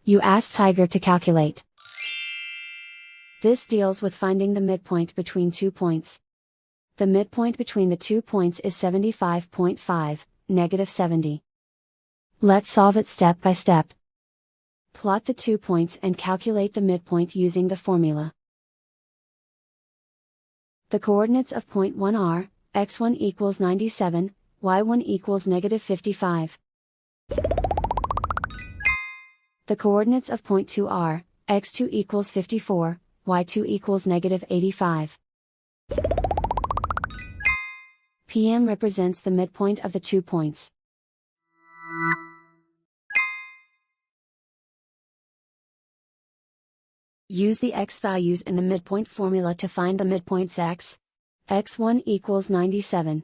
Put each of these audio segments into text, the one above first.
You ask Tiger to calculate. This deals with finding the midpoint between 2 points. The midpoint between the 2 points is 75.5, -70. Let's solve it step by step. Plot the 2 points and calculate the midpoint using the formula. The coordinates of point 1 are, x1 equals 97, y1 equals -55. The coordinates of point 2 are, x2 equals 54, y2 equals -85. PM represents the midpoint of the 2 points. Use the x values in the midpoint formula to find the midpoints x. x1 equals 97.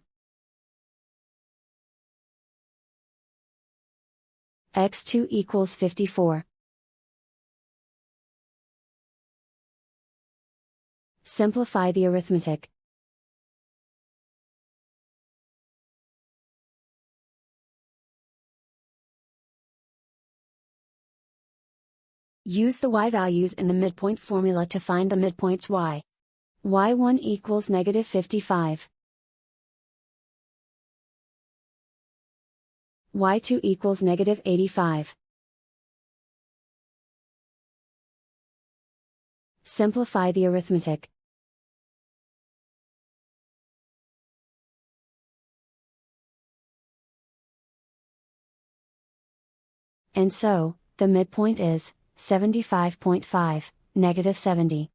x2 equals 54. Simplify the arithmetic. Use the y values in the midpoint formula to find the midpoints y. y1 equals -55. y2 equals -85. Simplify the arithmetic. And so, the midpoint is 75.5, -70.